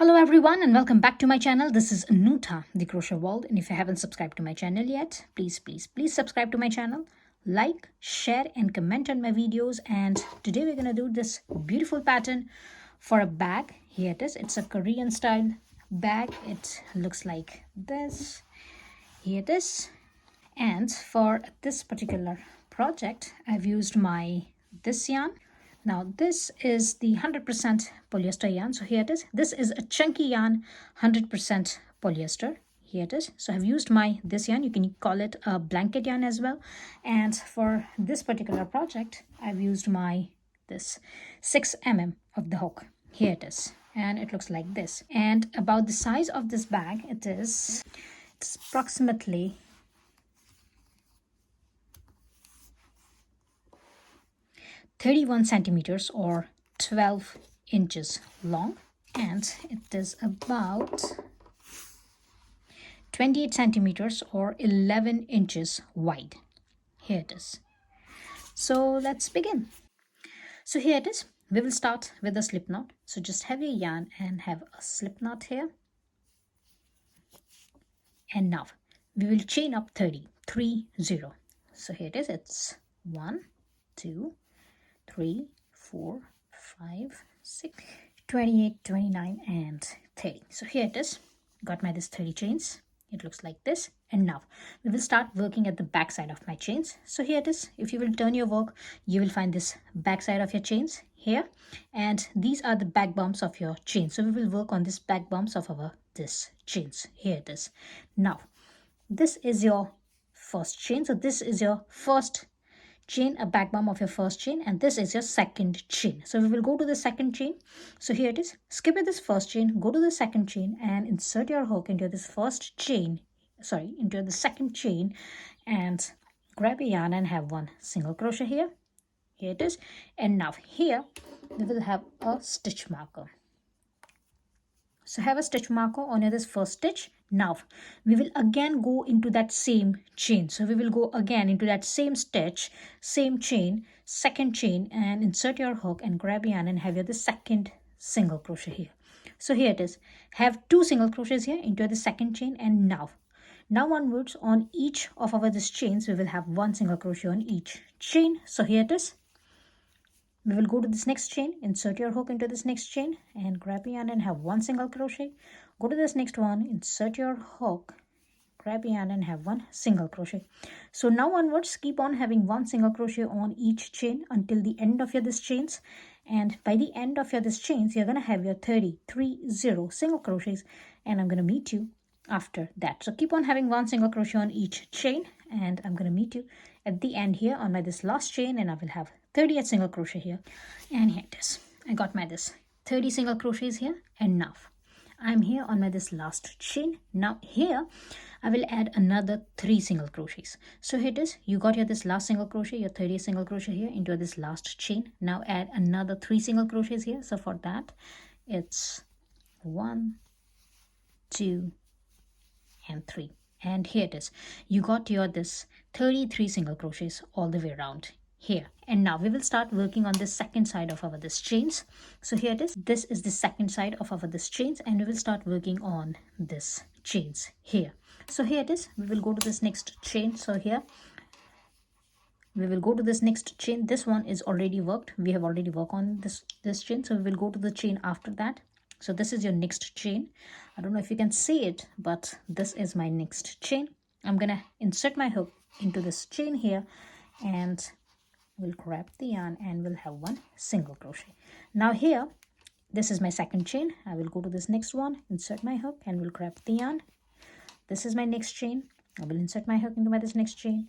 Hello everyone and welcome back to my channel. This is Nuta, the Crochet World, and if you haven't subscribed to my channel yet, please subscribe to my channel. Like, share and comment on my videos. And today we're going to do this beautiful pattern for a bag. Here it is. It's a Korean style bag. It looks like this. Here it is. And for this particular project, I've used this yarn. Now this is the 100% polyester yarn. So here it is. This is a chunky yarn, 100% polyester. Here it is. So I've used this yarn. You can call it a blanket yarn as well. And for this particular project, I've used this 6 mm of the hook. Here it is. And it looks like this. And about the size of this bag, it's approximately 31 centimeters or 12 inches long, and it is about 28 centimeters or 11 inches wide. Here it is. So let's begin. So here it is. We will start with a slip knot. So just have your yarn and have a slip knot here. And now we will chain up 30. So here it is. It's 1, 2, 3, 4, 5, 6, 28, 29 and 30. So here it is. Got this 30 chains. It looks like this. And now we will start working at the back side of my chains. So here it is. If you will turn your work, you will find this back side of your chains here, and these are the back bumps of your chain. So we will work on this back bumps of this chains. Here it is. Now this is your first chain. So this is your first chain, a back bump of your first chain, and this is your second chain. So we will go to the second chain. So here it is. Skip this first chain, go to the second chain and insert your hook into this first chain, into the second chain, and grab a yarn and have one single crochet here. Here it is. And now here we will have a stitch marker. So have a stitch marker on this first stitch. Now we will again go into that same chain. So we will go again into that same stitch, same chain, second chain, and insert your hook and grab yarn and have the second single crochet here. So here it is. Have 2 single crochets here into the second chain, and now onwards on each of these chains we will have 1 single crochet on each chain. So here it is. We will go to this next chain, insert your hook into this next chain and grab a yarn and have 1 single crochet. Go to this next one, insert your hook, grab a yarn and have 1 single crochet. So now onwards, keep on having 1 single crochet on each chain until the end of this chains. And by the end of this chains, you're going to have your 30 single crochets, and I'm going to meet you after that. So keep on having 1 single crochet on each chain, and I'm going to meet you at the end here on this last chain, and I will have 30 single crochet here. And here it is. I got this 30 single crochets here, and now I'm here on this last chain. Now here I will add another 3 single crochets. So here it is. You got this last single crochet, your 30 single crochet here into this last chain. Now add another 3 single crochets here. So for that it's 1, 2 and 3. And here it is. You got this 33 single crochets all the way around here. And now we will start working on the second side of this chains. So here it is. This is the second side of this chains, and we will start working on this chains here. So here it is. We will go to this next chain. So here we will go to this next chain. This one is already worked. We have already worked on this chain. So we will go to the chain after that. So this is your next chain. I don't know if you can see it, but this is my next chain. I'm gonna insert my hook into this chain here, and we'll grab the yarn and we'll have 1 single crochet. Now here, this is my second chain. I will go to this next one, insert my hook, and we'll grab the yarn. This is my next chain. I will insert my hook into this next chain,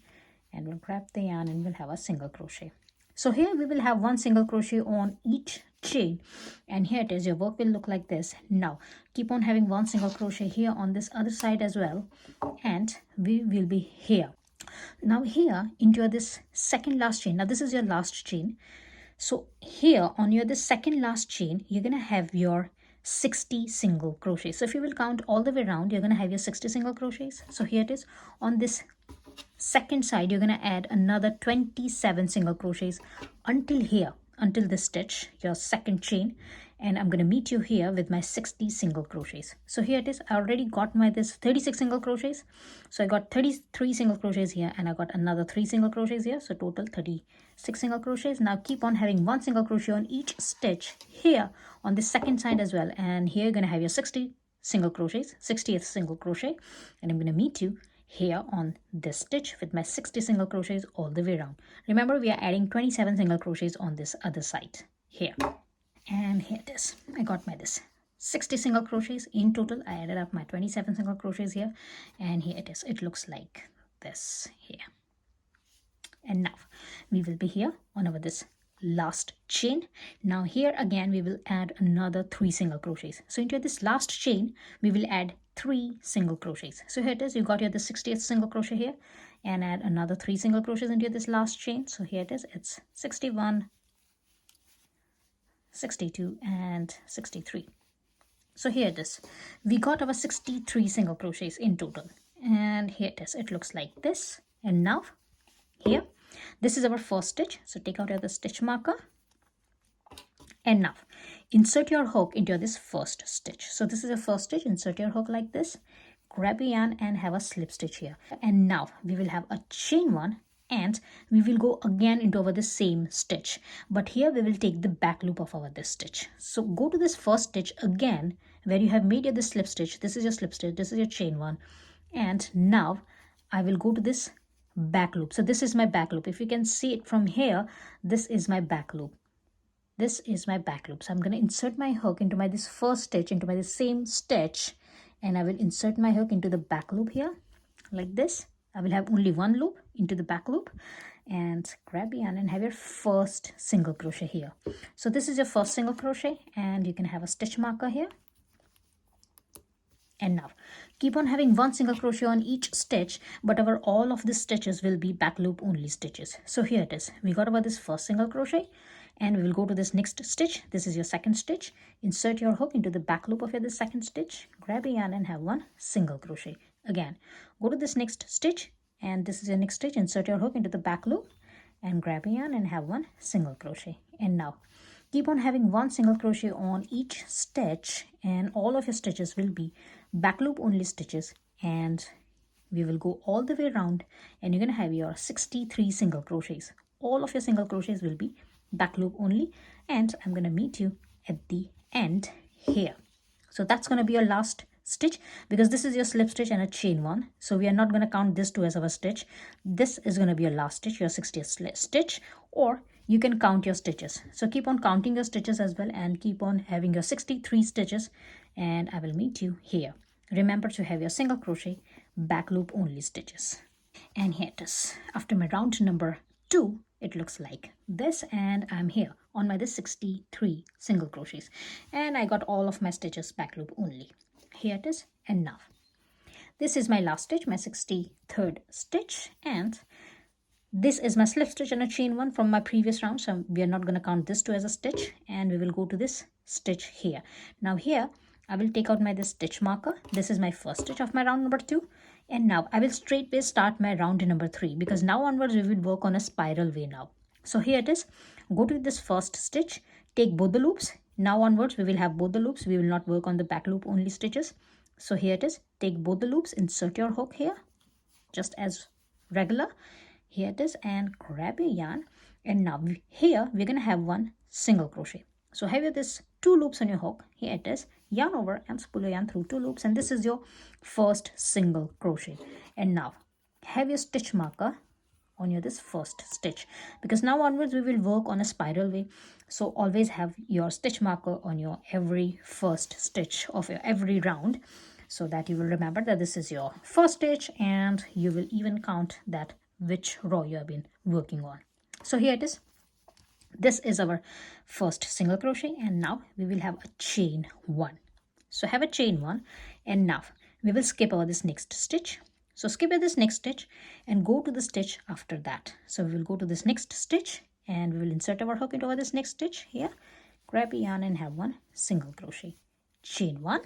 and we'll grab the yarn and we'll have a single crochet. So here we will have 1 single crochet on each chain, and here it is. Your work will look like this. Now keep on having 1 single crochet here on this other side as well, and we will be here. Now here into this second last chain. Now this is your last chain. So here on this second last chain, you're gonna have your 60 single crochets. So if you will count all the way around, you're gonna have your 60 single crochets. So here it is. On this second side, you're gonna add another 27 single crochets until here, until this stitch, your second chain. and I'm going to meet you here with my 60 single crochets. So here it is. I already got my this 36 single crochets. So I got 33 single crochets here, and I got another 3 single crochets here. So total 36 single crochets. Now keep on having 1 single crochet on each stitch here on the second side as well. And here you're going to have your 60 single crochets, 60th single crochet, and I'm going to meet you here on this stitch with my 60 single crochets all the way around. Remember, we are adding 27 single crochets on this other side here. And here it is. I got my this 60 single crochets in total. I added up my 27 single crochets here, and here it is. It looks like this here. And now we will be here on our this last chain. Now here again we will add another 3 single crochets. So into this last chain we will add 3 single crochets. So here it is. You got here the 60th single crochet here, and add another 3 single crochets into this last chain. So here it is. It's 61, 62 and 63. So here it is. We got our 63 single crochets in total, and here it is. It looks like this. And now here, this is our first stitch. So take out the stitch marker, and now insert your hook into this first stitch. So this is the first stitch. Insert your hook like this, grab a yarn and have a slip stitch here. And now we will have a chain 1, and we will go again into our the same stitch, but here we will take the back loop of our this stitch. So go to this first stitch again where you have made your the slip stitch. This is your slip stitch, this is your chain 1, and now I will go to this back loop. So this is my back loop. If you can see it from here, this is my back loop. This is my back loop. So I'm going to insert my hook into my this first stitch, into my the same stitch, and I will insert my hook into the back loop here like this. I will have only 1 loop into the back loop, and grab yarn and have your first single crochet here. So this is your first single crochet, and you can have a stitch marker here. And now keep on having 1 single crochet on each stitch, but our all of the stitches will be back loop only stitches. So here it is. We got about this first single crochet, and we will go to this next stitch. This is your second stitch. Insert your hook into the back loop of your this second stitch, grab a yarn and have 1 single crochet. Again, go to this next stitch, and this is your next stitch. Insert your hook into the back loop and grab a yarn and have 1 single crochet. And now keep on having 1 single crochet on each stitch, and all of your stitches will be back loop only stitches, and we will go all the way around, and you're going to have your 63 single crochets. All of your single crochets will be back loop only, and I'm going to meet you at the end here. So that's going to be your last stitch, because this is your slip stitch and a chain 1, so we are not going to count this 2 as our stitch. This is going to be your last stitch, your 60th stitch, or you can count your stitches. So keep on counting your stitches as well, and keep on having your 63 stitches, and I will meet you here. Remember to have your single crochet back loop only stitches. And here it is. After my round number 2, it looks like this, and I'm here on my this 63 single crochets, and I got all of my stitches back loop only. Here it is. And now this is my last stitch, my 63rd stitch, and this is my slip stitch and a chain 1 from my previous round, so we are not going to count this 2 as a stitch, and we will go to this stitch here. Now here I will take out my this stitch marker. This is my first stitch of my round number 2, and now I will straightway start my round number 3, because now onwards we will work on a spiral way now. So here it is. Go to this first stitch, take both the loops. Now onwards we will have both the loops. We will not work on the back loop only stitches. So here it is. Take both the loops, insert your hook here just as regular. Here it is, and grab your yarn, and now here we're going to have 1 single crochet. So have this 2 loops on your hook. Here it is. Yarn over and pull your yarn through 2 loops, and this is your first single crochet. And now have your stitch marker on your this first stitch, because now onwards we will work on a spiral way. So always have your stitch marker on your every first stitch of your every round, so that you will remember that this is your first stitch, and you will even count that which row you have been working on. So here it is. This is our first single crochet, and now we will have a chain 1. So have a chain 1, and now we will skip over this next stitch. So skip over this next stitch and go to the stitch after that. So we will go to this next stitch, and we will insert our hook into this next stitch here, grab a yarn and have 1 single crochet, chain 1.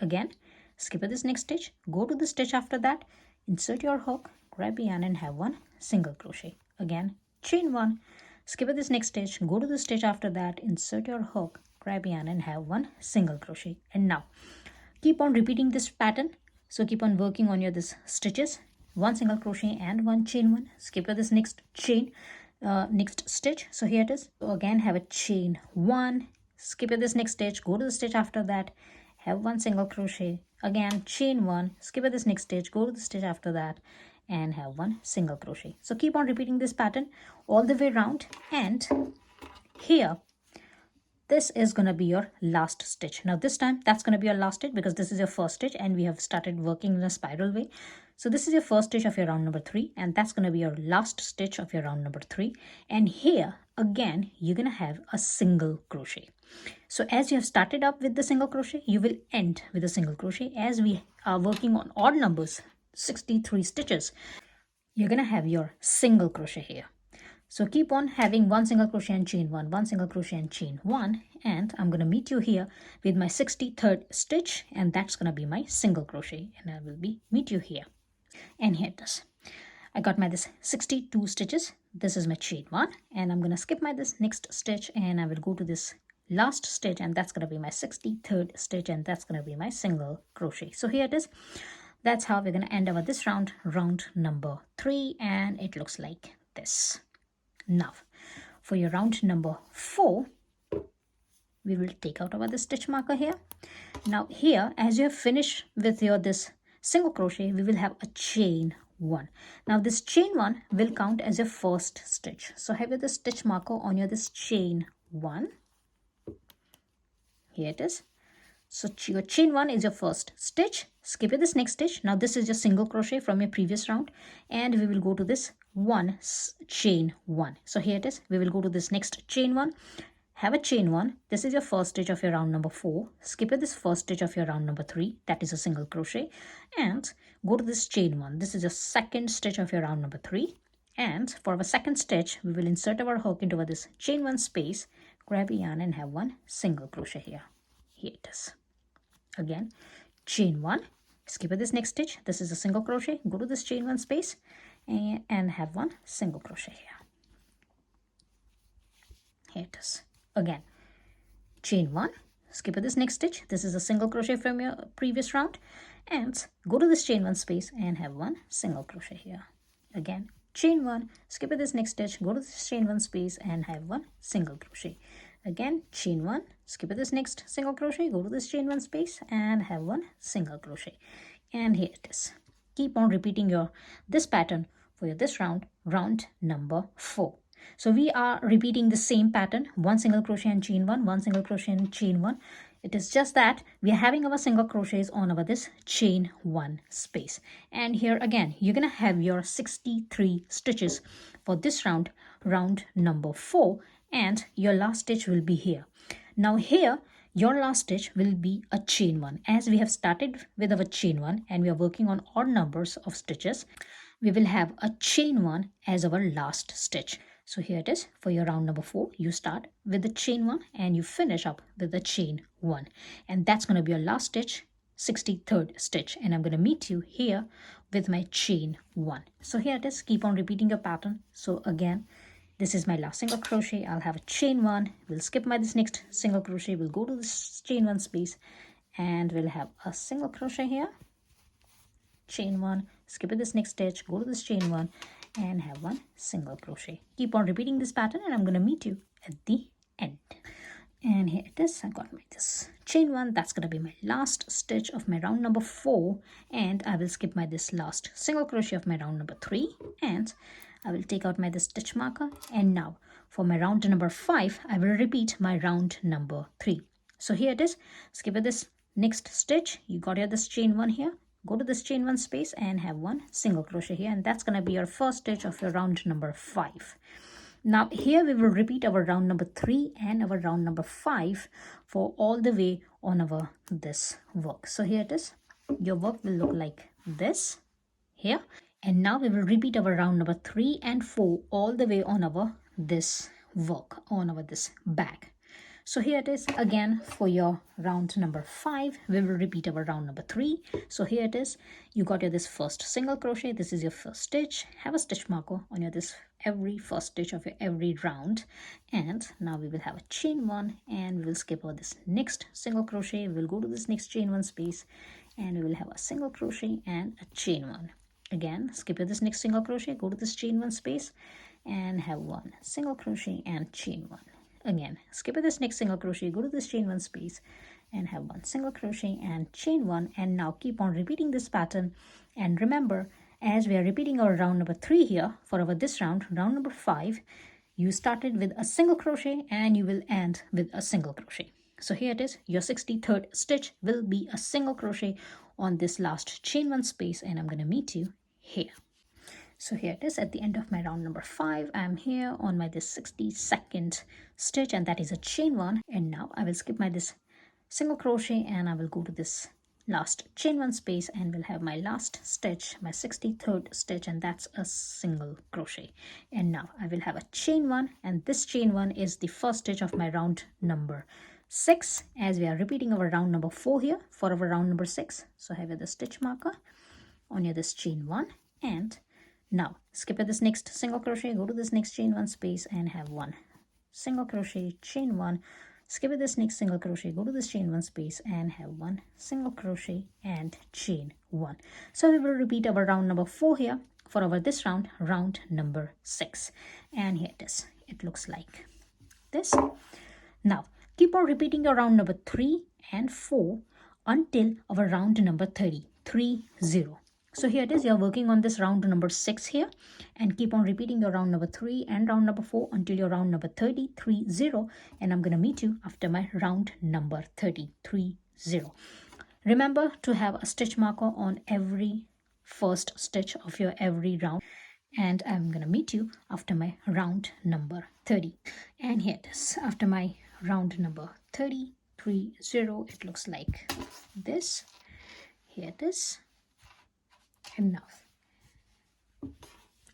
Again, skip over this next stitch, go to the stitch after that, insert your hook, grab a yarn and have 1 single crochet. Again, chain 1. Skip this next stitch, go to the stitch after that, insert your hook, grab yarn and have one single crochet. And now keep on repeating this pattern. So keep on working on your this stitches, one single crochet and one chain one. Skip this next chain, next stitch. So here it is. So again have a chain one, skip this next stitch, go to the stitch after that, have one single crochet, again chain one, skip this next stitch, go to the stitch after that, and have one single crochet. So keep on repeating this pattern all the way around. And here this is going to be your last stitch. Now this time that's going to be your last stitch because this is your first stitch and we have started working in a spiral way. So this is your first stitch of your round number 3 and that's going to be your last stitch of your round number 3. And here again you're going to have a single crochet. So as you have started up with the single crochet, you will end with a single crochet. As we are working on odd numbers, 63 stitches, you're going to have your single crochet here. So keep on having one single crochet and chain one single crochet and chain one, and I'm going to meet you here with my 63rd stitch, and that's going to be my single crochet, and I will meet you here. And here it is. I got my this 62 stitches. This is my chain one, and I'm going to skip my this next stitch and I will go to this last stitch, and that's going to be my 63rd stitch, and that's going to be my single crochet. So here it is. That's how we're going to end our this round number 3, and it looks like this. Now for your round number 4, we will take out our this stitch marker here. Now here, as you have finished with your this single crochet, we will have a chain one. Now this chain one will count as your first stitch. So have the stitch marker on your this chain one. Here it is. So your chain one is your first stitch. Skip this next stitch. Now this is your single crochet from your previous round, and we will go to this one chain one. So here it is. We will go to this next chain one, have a chain one. This is your first stitch of your round number 4. Skip this first stitch of your round number 3. That is a single crochet, and go to this chain one. This is your second stitch of your round number 3. And for our second stitch, we will insert our hook into this chain one space, grab a yarn and have one single crochet here. Here it is. Again, chain one, skip this next stitch. This is a single crochet. Go to this chain one space and have one single crochet here. Here it is. Again, chain one, skip this next stitch. This is a single crochet from your previous round, and go to this chain one space and have one single crochet here. Again, chain one, skip this next stitch, go to this chain one space and have one single crochet. Again, chain one, skip this next single crochet, go to this chain one space and have one single crochet. And here it is. Keep on repeating this pattern for your this round number 4. So we are repeating the same pattern, one single crochet and chain one single crochet and chain one. It is just that we are having our single crochets on our this chain one space. And here again, you're going to have your 63 stitches for this round number 4. And your last stitch will be here. Now here, your last stitch will be a chain one. As we have started with our chain one and we are working on odd numbers of stitches, we will have a chain one as our last stitch. So here it is. For your round number 4, you start with the chain one and you finish up with the chain one. And that's going to be your last stitch, 63rd stitch. And I'm going to meet you here with my chain one. So here it is. Keep on repeating your pattern. So again, this is my last single crochet. I'll have a chain one. We'll skip this next single crochet. We'll go to this chain one space and we'll have a single crochet here. Chain one, skip this next stitch, go to this chain one and have one single crochet. Keep on repeating this pattern and I'm going to meet you at the end. And here it is. I got this chain one. That's going to be my last stitch of my round number 4. And I will skip this last single crochet of my round number 3. And I will take out this stitch marker, and now for my round number 5, I will repeat my round number 3. So here it is. Skip this next stitch. You got this chain one here. Go to this chain one space and have one single crochet here, and that's going to be your first stitch of your round number 5. Now here we will repeat our round number 3 and our round number 5 for all the way on our this work. So here it is. Your work will look like this here. And now we will repeat our round number 3 and 4 all the way on our this work, on our this bag. So here it is again for your round number 5. We will repeat our round number 3. So here it is. You got your this first single crochet. This is your first stitch. Have a stitch marker on your this every first stitch of your every round. And now we will have a chain 1 and we will skip over this next single crochet. We will go to this next chain 1 space and we will have a single crochet and a chain 1. Again, skip over this next single crochet, go to this chain 1 space and have 1 single crochet and chain 1. Again, skip this next single crochet, go to this chain 1 space and have 1 single crochet and chain 1, and now keep on repeating this pattern. And remember, as we are repeating our round number 3 here for our this round number 5, you started with a single crochet and you will end with a single crochet. So here it is, your 63rd stitch will be a single crochet on this last chain 1 space, and I'm going to meet you here. So here it is at the end of my round number 5. I am here on my this 62nd stitch, and that is a chain 1. And now I will skip my this single crochet and I will go to this last chain 1 space and will have my last stitch, my 63rd stitch, and that's a single crochet. And now I will have a chain 1, and this chain 1 is the first stitch of my round number 6, as we are repeating our round number 4 here for our round number 6. So I have the stitch marker on your this chain 1, and now skip at this next single crochet, go to this next chain 1 space and have 1 single crochet, chain 1, skip at this next single crochet, go to this chain 1 space and have 1 single crochet and chain 1. So we will repeat our round number 4 here for our this round number 6. And here it is, it looks like this. Now keep on repeating your round number 3 and 4 until our round number 30. So here it is, you're working on this round number 6 here, and keep on repeating your round number 3 and round number 4 until your round number 30, and I'm going to meet you after my round number 30. Remember to have a stitch marker on every first stitch of your every round, and I'm going to meet you after my round number 30. And here it is, after my round number 30, it looks like this. Here it is. Enough.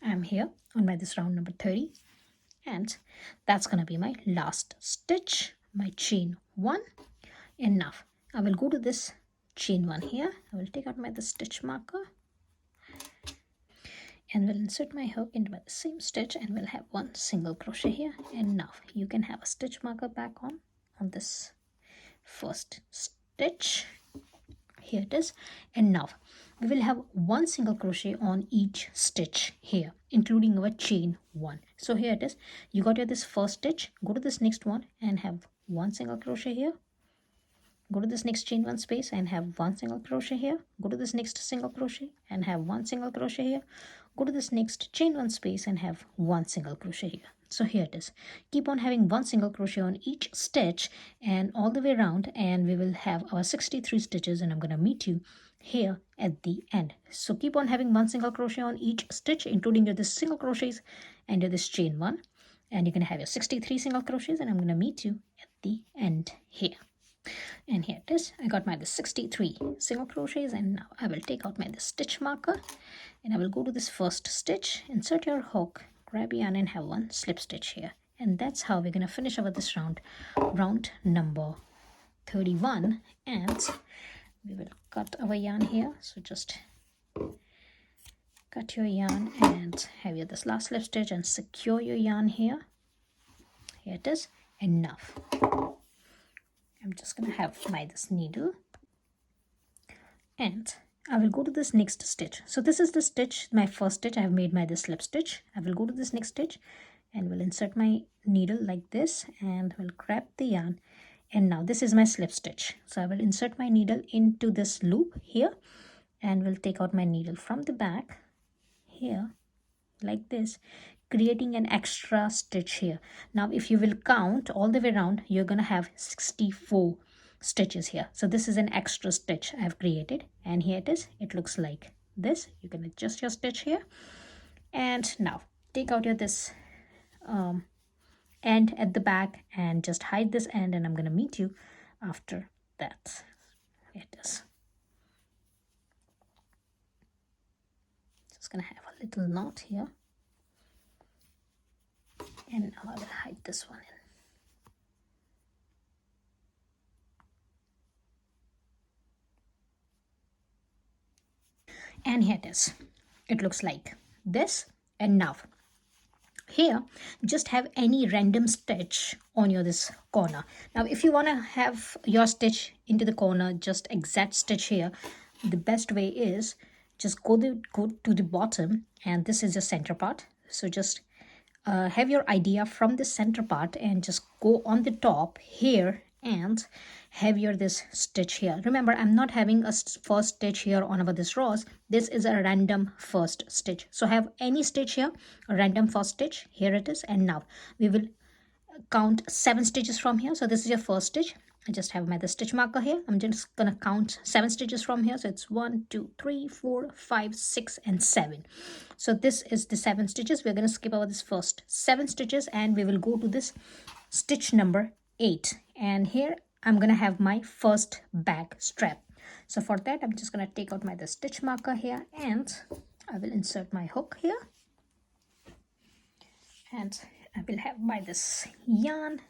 I'm here on my this round number 30, and that's gonna be my last stitch, my chain 1. Enough. I will go to this chain 1 here. I will take out my the stitch marker and will insert my hook into my same stitch and we'll have 1 single crochet here. Enough. You can have a stitch marker back on this first stitch. Here it is. And now we will have 1 single crochet on each stitch here, including our chain 1. So here it is, you got your this first stitch, go to this next one and have 1 single crochet here, go to this next chain 1 space and have 1 single crochet here, go to this next single crochet and have 1 single crochet here, go to this next chain 1 space and have 1 single crochet here. So here it is, keep on having 1 single crochet on each stitch and all the way around, and we will have our 63 stitches, and I'm going to meet you here at the end. So keep on having 1 single crochet on each stitch, including your this single crochets and your this chain 1, and you're going to have your 63 single crochets, and I'm going to meet you at the end here. And here it is, I got my this 63 single crochets, and now I will take out my this stitch marker and I will go to this first stitch, insert your hook, grab yarn and have 1 slip stitch here. And that's how we're going to finish over this round number 31. And we will cut our yarn here. So just cut your yarn and have your this last slip stitch and secure your yarn here. Here it is. Enough. I'm just going to have my this needle and I will go to this next stitch. So this is the stitch, my first stitch. I have made my this slip stitch. I will go to this next stitch and will insert my needle like this and will grab the yarn. And now this is my slip stitch. So I will insert my needle into this loop here and will take out my needle from the back here like this, creating an extra stitch here. Now if you will count all the way around, you're going to have 64 stitches here. So this is an extra stitch I've created, and here it is. It looks like this. You can adjust your stitch here, and now take out your this end at the back and just hide this end, and I'm going to meet you after that. Here it is. Just going to have a little knot here, and now I will hide this one in. And here it is. It looks like this. And now here just have any random stitch on your this corner. Now if you want to have your stitch into the corner, just exact stitch here, the best way is just go to the bottom, and this is your center part. So just have your idea from the center part and just go on the top here and have your this stitch here. Remember, I'm not having a first stitch here on our this rows. This is a random first stitch. So have any stitch here, a random first stitch. Here it is. And now we will count 7 stitches from here. So this is your first stitch. I just have my the stitch marker here. I'm just gonna count 7 stitches from here. So it's 1 2 3 4 5 6 and 7. So this is the 7 stitches. We're gonna skip over this first 7 stitches and we will go to this stitch number 8. And here I'm gonna have my first back strap. So for that I'm just gonna take out my the stitch marker here, and I will insert my hook here, and I will have my this yarn,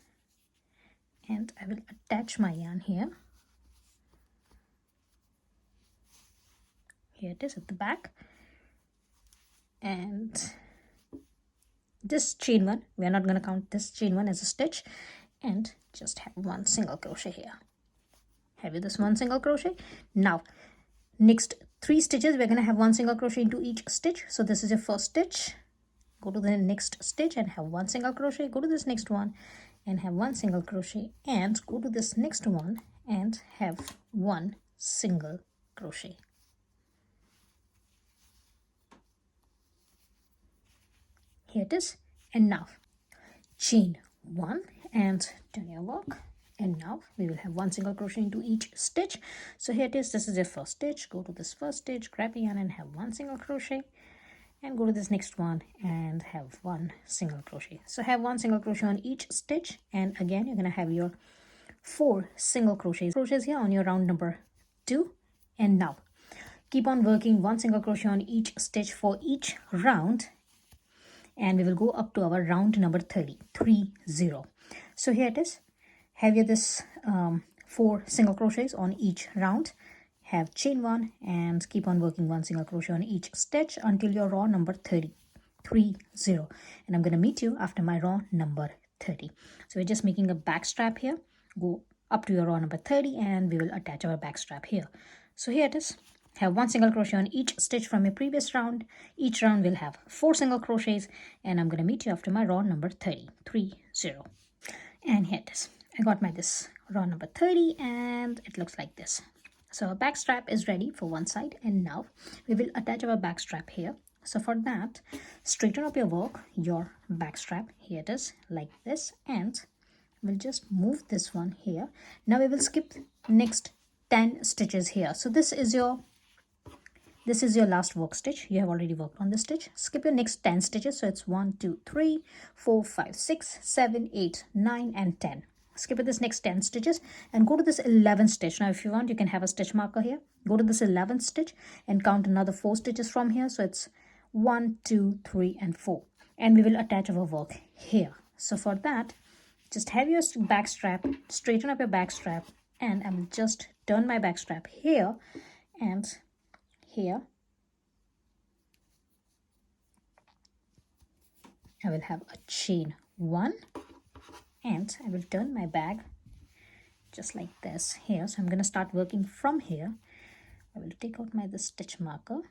and I will attach my yarn here. Here it is at the back. And this chain one, we are not going to count this chain one as a stitch, and just have 1 single crochet here. Have you this 1 single crochet? Now next 3 stitches we're going to have 1 single crochet into each stitch. So this is your first stitch. Go to the next stitch and have 1 single crochet. Go to this next one and have 1 single crochet, and go to this next one and have 1 single crochet. Here it is. And now chain 1 and turn your work, and now we will have 1 single crochet into each stitch. So here it is. This is your first stitch. Go to this first stitch, grab a yarn and have 1 single crochet, and go to this next one and have 1 single crochet. So have 1 single crochet on each stitch, and again you're going to have your 4 single crochets here on your round number 2. And now keep on working 1 single crochet on each stitch for each round, and we will go up to our round number 30. So here it is. Have you this 4 single crochets on each round. Have chain 1 and keep on working 1 single crochet on each stitch until your row number 30. And I'm going to meet you after my row number 30. So we're just making a back strap here. Go up to your row number 30 and we will attach our back strap here. So here it is. Have 1 single crochet on each stitch from your previous round. Each round will have 4 single crochets, and I'm going to meet you after my row number 30. And here it is. I got my this row number 30 and it looks like this. So our back strap is ready for one side, and now we will attach our back strap here. So for that, straighten up your work, your back strap. Here it is, like this, and we'll just move this one here. Now we will skip next 10 stitches here. So this is your last work stitch. You have already worked on this stitch. Skip your next 10 stitches. So it's 1 2 3 4 5 6 7 8 9 and 10. Skip this next 10 stitches and go to this 11th stitch. Now if you want, you can have a stitch marker here. Go to this 11th stitch and count another 4 stitches from here. So it's 1 2 3 and 4, and we will attach our work here. So for that, just have your back strap, straighten up your back strap, and I will just turn my back strap here and here. I will have a chain 1, and I will turn my bag just like this here. So I'm going to start working from here. I will take out the stitch marker.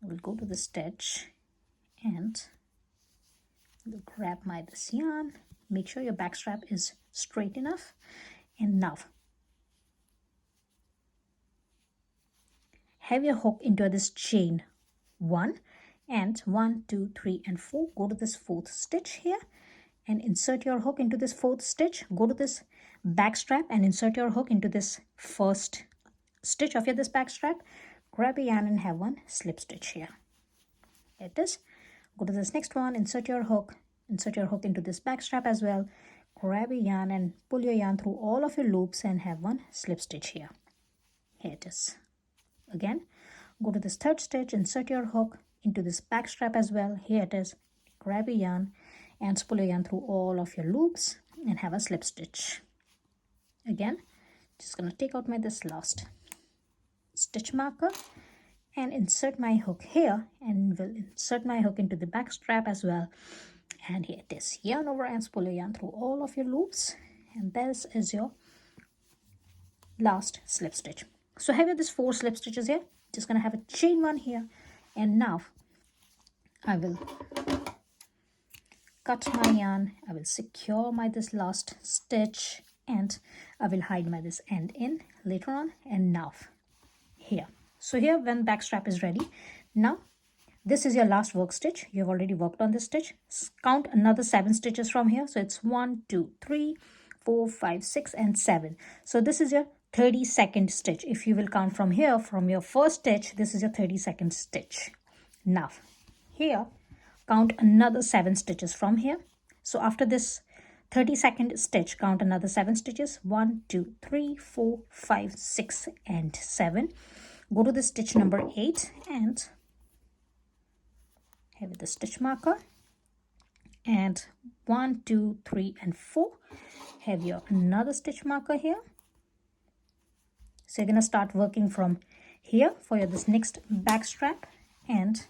I will go to the stitch and I will grab this yarn. Make sure your back strap is straight enough. And now have your hook into this chain 1, and 1 2 3 and 4. Go to this 4th stitch here and insert your hook into this 4th stitch. Go to this back strap and insert your hook into this 1st stitch of this back strap. Grab a yarn and have 1 slip stitch here. It is. Go to this next one, insert your hook into this back strap as well. Grab a yarn and pull your yarn through all of your loops and have 1 slip stitch here. Here it is. Again, go to this 3rd stitch, insert your hook into this back strap as well. Here it is. Grab a yarn and pull your yarn through all of your loops and have a slip stitch. Again, just gonna take out this last stitch marker and insert my hook here, and will insert my hook into the back strap as well. And here it is. Yarn over and spool your yarn through all of your loops, and this is your last slip stitch. So have you this 4 slip stitches here. Just gonna have a chain 1 here, and now I will cut my yarn. I will secure my this last stitch, and I will hide my this end in later on. And now here, so here when back strap is ready, now this is your last work stitch. You have already worked on this stitch. Count another 7 stitches from here. So it's 1 2 3 4 5 6 and 7. So this is your 32nd stitch. If you will count from here, from your first stitch, this is your 32nd stitch. Now here, count another 7 stitches from here. So after this 32nd stitch, count another 7 stitches. 1 2 3 4 5 6 and 7. Go to the stitch number 8 and have the stitch marker, and 1 2 3 and 4 have your another stitch marker here. So you're gonna start working from here for your this next back strap, and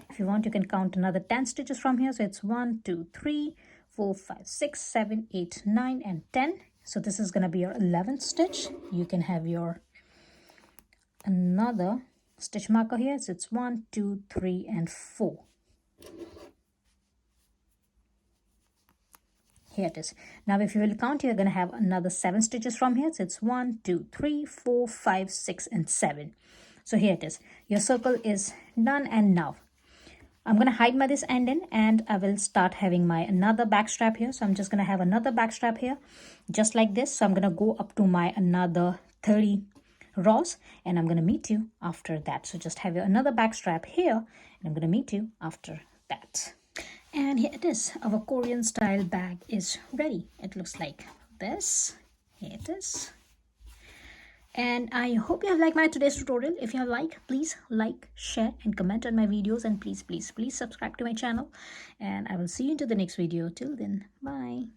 if you want you can count another 10 stitches from here. So it's 1 2 3 4 5 6 7 8 9 and 10. So this is gonna be your 11th stitch. You can have your another stitch marker here. So it's 1 2 3 and 4. Here it is. Now if you will count, you're going to have another 7 stitches from here. So it's 1 2 3 4 5 6 and 7. So here it is. Your circle is done, and now I'm going to hide my this end in, and I will start having my another back strap here. So I'm just going to have another back strap here just like this. So I'm going to go up to my another 30 rows, and I'm going to meet you after that. So just have your another back strap here, and I'm going to meet you after that. And here it is. Our Korean style bag is ready. It looks like this. Here it is. And I hope you have liked my today's tutorial. If you have liked, please like, share and comment on my videos, and please subscribe to my channel, and I will see you into the next video. Till then, bye.